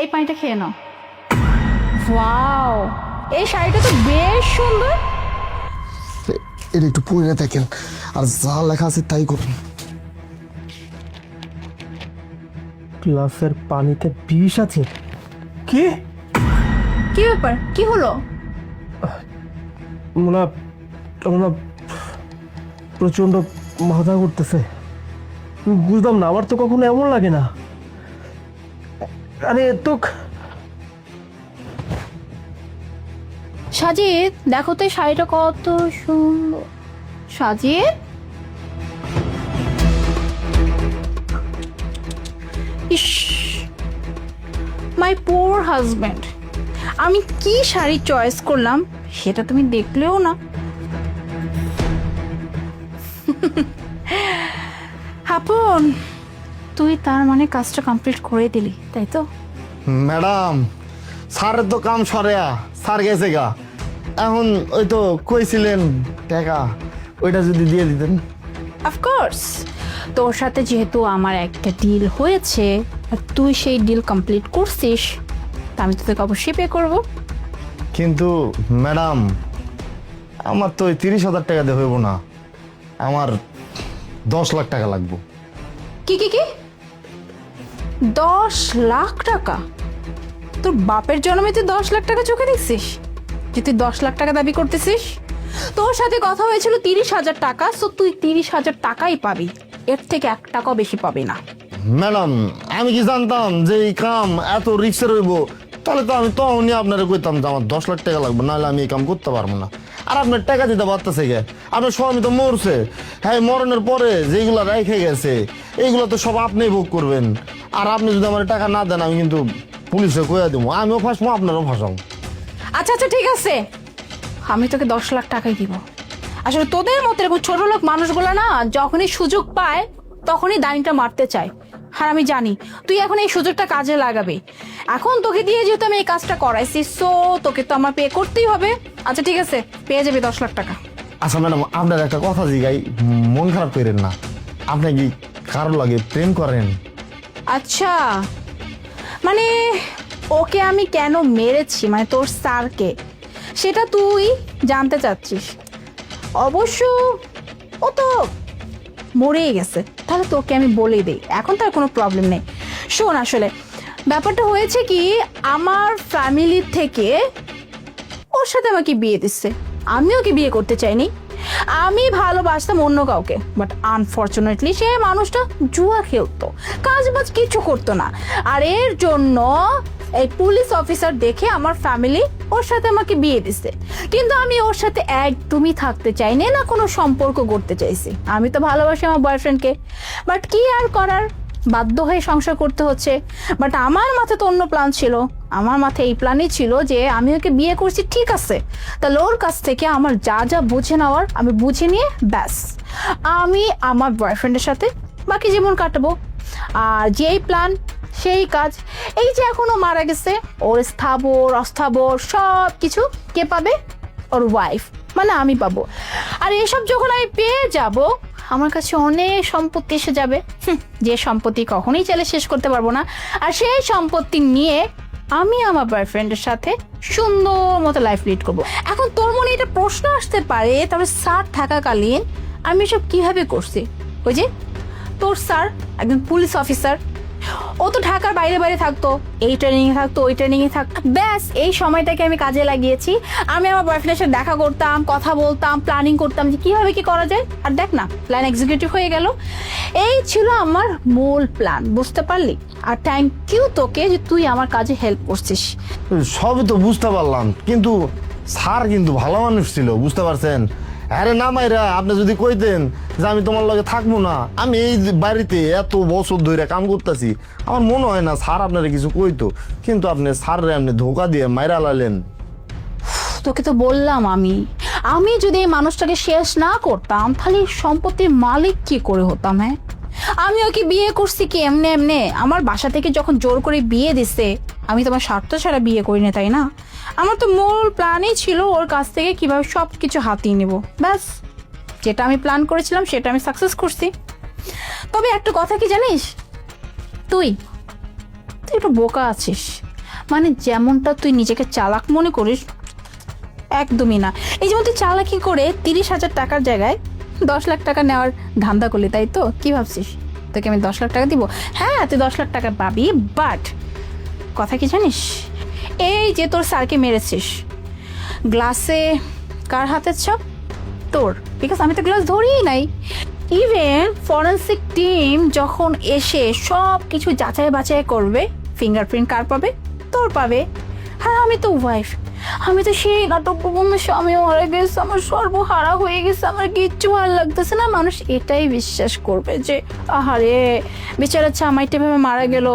এই পানিটা খেয়ে নাও। ওয়াও, এই শাড়িটা তো বেশ সুন্দর। এটা একটু পরে দেখেন, আর যা লেখা আছে তাই করুন। গ্লাসের পানিতে বিষ আছে? কি কি ব্যাপার, কি হলো? মোনা মোনা প্রচন্ড মাথা ঘুরতেছে। বুঝলাম না, আমার তো কখনো এমন লাগে না। আরে তো সাজিদ, দেখো তো এই শাড়িটা কত সুন্দর। সাজিদ, ইস, মাই পোর হাজব্যান্ড, আমি কি শাড়ি চয়েস করলাম সেটা তুমি দেখলেও না। হাপন, তুই তার মানে কাজটা কমপ্লিট করে দিলি, তাই তো? ম্যাডাম, স্যারের তো কাম সরেয়া, স্যার গেছে গা। এখন ওই তো কইছিলেন টাকা, ওইটা যদি দিয়ে দিতেন। অফকোর্স, তোর সাথে যেহেতু আমার একটা ডিল হয়েছে আর তুই সেই ডিল কমপ্লিট করছিস, তা আমি তো তোকে অবশ্যই পে করবো। কিন্তু ম্যাডাম, আমার তো ওই 30,000 টাকা দিয়ে হইব না, আমার 10 লাখ টাকা লাগবে। কি কি কি 10 লাখ টাকা? তোর বাপের জন্মে তুই 10 লাখ টাকা চোখে দেখছিস যে তুই 10 লাখ টাকা দাবি করতেছিস? তোর সাথে কথা হয়েছিল 30,000 টাকা, সো তুই 30,000 টাকাই পাবি, এর থেকে 1 টাকাও বেশি পাবি না। ম্যাডাম, আমি কি জানতাম যে এই কাম এত রিক্সের হইব? তাহলে তো আমি তখনই আপনারা কইতাম যে আমার 10 লাখ টাকা লাগবে, নাহলে আমি এই কাম করতে পারবো না। আর আপনার টাকা দিতে পারতেছে গে, আপনার স্বামী তো মরছে, হ্যাঁ মরণের পরে যেগুলো রেখে গেছে এইগুলো তো সব আপনিই ভোগ করবেন। আর আপনি যদি আমার টাকা না দেন, আমি কিন্তু পুলিশে কইয়া দেবো, আমিও ফাঁসবো আপনারও ফাঁসাবো। আচ্ছা আচ্ছা, ঠিক আছে, আমি তোকে 10 লাখ টাকাই দিব। আসলে তোদের মতো এরকম ছোট লোক মানুষগুলো না, যখনই সুযোগ পায় তখনই দানিটা মারতে চায়। আর আমি জানি তুই এখন এই সুযোগটা কাজে লাগাবি। এখন তোকে দিয়ে যেহেতু আমি এই কাজটা করাইছি, সো তোকে তো আমার পে করতেই হবে। আচ্ছা ঠিক আছে, পেয়ে যাবি 10 লাখ টাকা। আচ্ছা ম্যাডাম, আপনার একটা কথা জিগাই, মন খারাপ করেন না। আপনি কি কারো লাগে প্রেম করেন? আচ্ছা, মানে ওকে আমি কেন মেরেছি, মানে তোর স্যারকে, সেটা তুই জানতে চাচ্ছিস? অবশ্য ও তো মরেই গেছে, তাহলে তোকে আমি বলেই দিই, এখন তার কোনো প্রবলেম নেই। শোন, আসলে ব্যাপারটা হয়েছে কি, আমার ফ্যামিলির থেকে ওর সাথে আমাকে বিয়ে দিচ্ছে। আমি ওকে বিয়ে করতে চাইনি, আমি ভালোবাসতাম অন্য কাউকে, বাট আনফর্চুনেটলি সে মানুষটা জুয়া খেলতো, কাজ বাজ কিছু করতো না। আর এর জন্য এই পুলিশ অফিসার দেখে আমার ফ্যামিলি ওর সাথে আমাকে বিয়ে দিচ্ছে। কিন্তু আমি ওর সাথে একদমই থাকতে চাইনি, না কোনো সম্পর্ক করতে চাইছি। আমি তো ভালোবাসি আমার বয়ফ্রেন্ডকে, বাট কি আর করার, বাধ্য হয়ে সংসার করতে হচ্ছে। বাট আমার মাথায় তো অন্য প্ল্যান ছিল। আমার মাথায় এই প্ল্যানই ছিল যে আমি ওকে বিয়ে করছি, ঠিক আছে, তাহলে ওর কাছ থেকে আমার যা যা বুঝে নেওয়ার আমি বুঝে নিয়ে ব্যাস আমি আমার বয়ফ্রেন্ডের সাথে বাকি জীবন কাটাবো। আর যেই প্ল্যান সেই কাজ। এই যে এখনো মারা গেছে, ওর স্থাবর অস্থাবর সব কিছু কে পাবে? ওর ওয়াইফ, মানে আমি পাবো। আর এসব যখন আমি পেয়ে যাব, আমার কাছে অনেক সম্পত্তি এসে যাবে, যে সম্পত্তি কখনোই চাইলে শেষ করতে পারবো না। আর সেই সম্পত্তি নিয়ে আমি আমার বয়ফ্রেন্ডের সাথে সুন্দর মতো লাইফ লিড করবো। এখন তোর মনে এটা প্রশ্ন আসতে পারে, তাহলে স্যার থাকাকালীন আমি এসব কিভাবে করছি? ওই যে তোর স্যার একজন পুলিশ অফিসার, ও তো ঢাকার বাইরে বাইরে থাকতো, এই ট্রেনিং এ থাকতো, ওই ট্রেনিং এ থাকতো, ব্যাস এই সময়টাকে আমি কাজে লাগিয়েছি। আমি আমার বয়ফ্রেন্ডের সাথে দেখা করতাম, কথা বলতাম, প্ল্যানিং করতাম যে কিভাবে কি করা যায়। আর দেখ না, প্ল্যান এক্সিকিউটিভ হয়ে গেল। এই ছিল আমার মূল প্ল্যান, বুঝতে পারলি? আর থ্যাংক ইউ তোকে যে তুই আমার কাজে হেল্প করছিস। সবই তো বুঝতে পারলাম, কিন্তু স্যার কিন্তু ভালো মানুষ ছিল, বুঝতে পারছেন? আরে না মাইরা, আপনি যদি কইতেন যে আমি তোমার লগে থাকবো না, আমি এই বাড়িতে এত বছর ধরে কাম করতেছি, আমার মনে হয় না স্যার আপনারা কিছু কইতো। কিন্তু আপনি স্যাররে আপনি ধোকা দিয়ে মাইরা লালেন। তোকে তো বললাম, আমি যদি এই মানুষটাকে শেষ না করতাম, তাহলে এই সম্পত্তির মালিক কি করে হতাম? হ্যাঁ, আমি ওকে বিয়ে করছি কি এমনে এমনে? আমার বাসা থেকে যখন জোর করে বিয়ে দিছে, আমি তোমার স্বার্থ ছাড়া বিয়ে করিনি, তাই না? আমার তো মূল প্ল্যানই ছিল ওর কাছ থেকে কিভাবে সব কিছু হাতিয়ে নেব, ব্যাস। যেটা আমি প্ল্যান করেছিলাম সেটা আমি সাকসেস করছি। তবে একটা কথা কি জানিস, তুই তুই একটু বোকা আছিস। মানে যেমনটা তুই নিজেকে চালাক মনে করিস, একদমই না। এই যেমন তুই চালাকি করে 30,000 টাকার জায়গায় 10 লাখ টাকা নেওয়ার ধান্দা করলি, তাই তো? কি ভাবছিস তোকে আমি 10 লাখ টাকা দিব? হ্যাঁ, তুই 10 লাখ টাকা পাবি, বাট কথা কি জানিস, এই যে তোর স্যারকে মেরেছিস, গ্লাসে কার হাতের ছাপ? তোর। বিকজ আমি তো গ্লাস ধরিই নাই। ইভেন ফরেন্সিক টিম যখন এসে সব কিছু যাচাই বাছাই করবে, ফিঙ্গারপ্রিন্ট কার পাবে? তোর পাবে। হ্যাঁ, আমি তো ওয়াইফ, আমি তো সেই নাটক আমার স্বামী মারা গেছে, আমার সর্বহারা হয়ে গেছে, আমার কিচ্ছু ভালো লাগতেছে না, মানুষ এটাই বিশ্বাস করবে যে আহারে বেচারা জামাইটা ভেবে মারা গেল,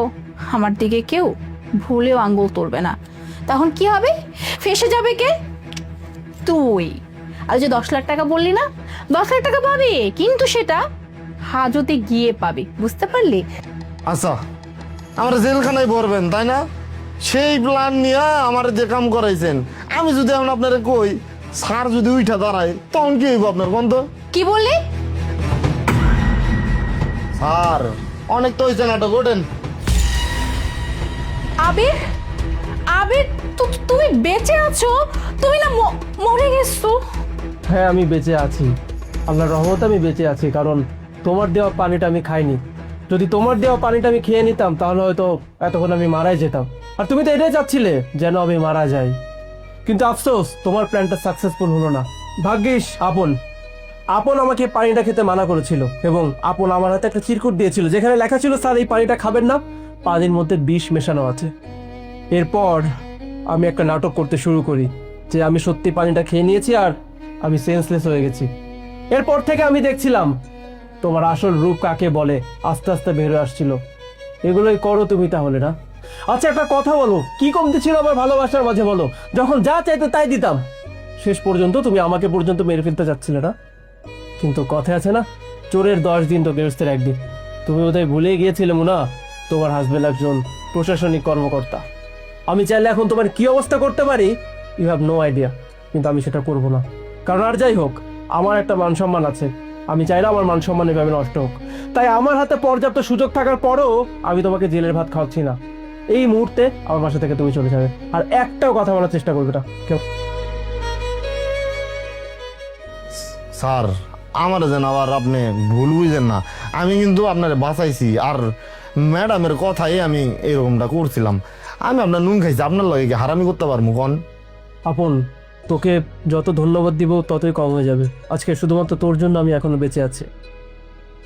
আমার দিকে কেউ ভুলেও আঙ্গুল তুলবে না। তখন কি হবে? ফেসে যাবে কে? তুই। আর যে 10 লাখ টাকা বললি না, 10 লাখ টাকা পাবি, কিন্তু সেটা হাজতে গিয়ে পাবি, বুঝতে পারলি? আচ্ছা, আমার জেলখানায় ভরবেন তাই না? সেই প্ল্যান নিয়ে আমার যে কাম করাইছেন, আমি যদি এখন আপনারা কই স্যার যদি উঠা দাঁড়ায়, তখন কি হইব আপনার গন্ধ? কি বললি? স্যার অনেক তো হয়েছে নাটক, ওঠেন। আবির, আবির, তুমি বেঁচে আছো? তুমি না মরে গেছো? হ্যাঁ, আমি বেঁচে আছি, আল্লাহর রহমতে আমি বেঁচে আছি, কারণ তোমার দেওয়া পানিটা আমি খাইনি। যদি তোমার দেওয়া পানিটা আমি খেয়ে নিতাম তাহলে হয়তো এতক্ষণ আমি মারাই যেতাম। আর তুমি তো এটাই চাচ্ছিলে যেন আমি মারা যাই, কিন্তু আফসোস তোমার প্ল্যানটা সাকসেসফুল হলো না। ভাগ্যিস আপন আপন আমাকে পানিটা খেতে মানা করেছিল, এবং আপন আমার হাতে একটা চিরকুট দিয়েছিল যেখানে লেখা ছিল, স্যার এই পানিটা খাবেন না, পানির মধ্যে বিষ মেশানো আছে। এরপর আমি একটা নাটক করতে শুরু করি যে আমি সত্যি পানিটা খেয়ে নিয়েছি আর আমি সেন্সলেস হয়ে গেছি। এরপর থেকে আমি দেখছিলাম তোমার আসল রূপ কাকে বলে আস্তে আস্তে বের হয়ে আসছিল। এগুলোই করো তুমি তাহলে, না? আচ্ছা, একটা কথা বলো, কি কমতি ছিল আমার ভালোবাসার মাঝে বলো? যখন যা চাইতো তাই দিতাম, শেষ পর্যন্ত তুমি আমাকে পর্যন্ত মেরে ফেলতে চাচ্ছিলে না? কিন্তু কথা আছে না, চোরের 10 দিন তো গৃহস্থের 1 দিন। তুমি বোধহয় ভুলে গিয়েছিলে মুনা, তোমার হাজবেন্ড একজন প্রশাসনিক কর্মকর্তা। আমি চাইলে এখন তোমার কি অবস্থা করতে পারি ইউ হ্যাভ নো আইডিয়া, কিন্তু আমি সেটা করব না। কারণ আর যাই হোক, আমার একটা মান সম্মান আছে, আমি চাইলে আমার মান সম্মান এভাবে নষ্ট হোক। তাই আমার হাতে পর্যাপ্ত সুযোগ থাকার পরেও আমি তোমাকে জেলের ভাত খাওয়াচ্ছি না। এই মুহূর্তে আমার বাসা থেকে তুমি চলে যাবে, আর একটাও কথা বলার চেষ্টা করবে না কেউ। স্যার আমার যেন আবার আপনি ভুল বুঝেন না, আমি কিন্তু আপনার বাঁচাইছি, আর ম্যাডামের কথাই আমি এরকমটা করছিলাম। আমি আপনার নুন খাইছি, আপনার লগে কি হারামি করতে পারবো কন? আপন, তোকে যত ধন্যবাদ দিব ততই কম হয়ে যাবে। আজকে শুধুমাত্র তোর জন্য আমি এখনো বেঁচে আছি।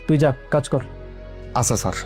তুই যা, কাজ কর। আচ্ছা স্যার।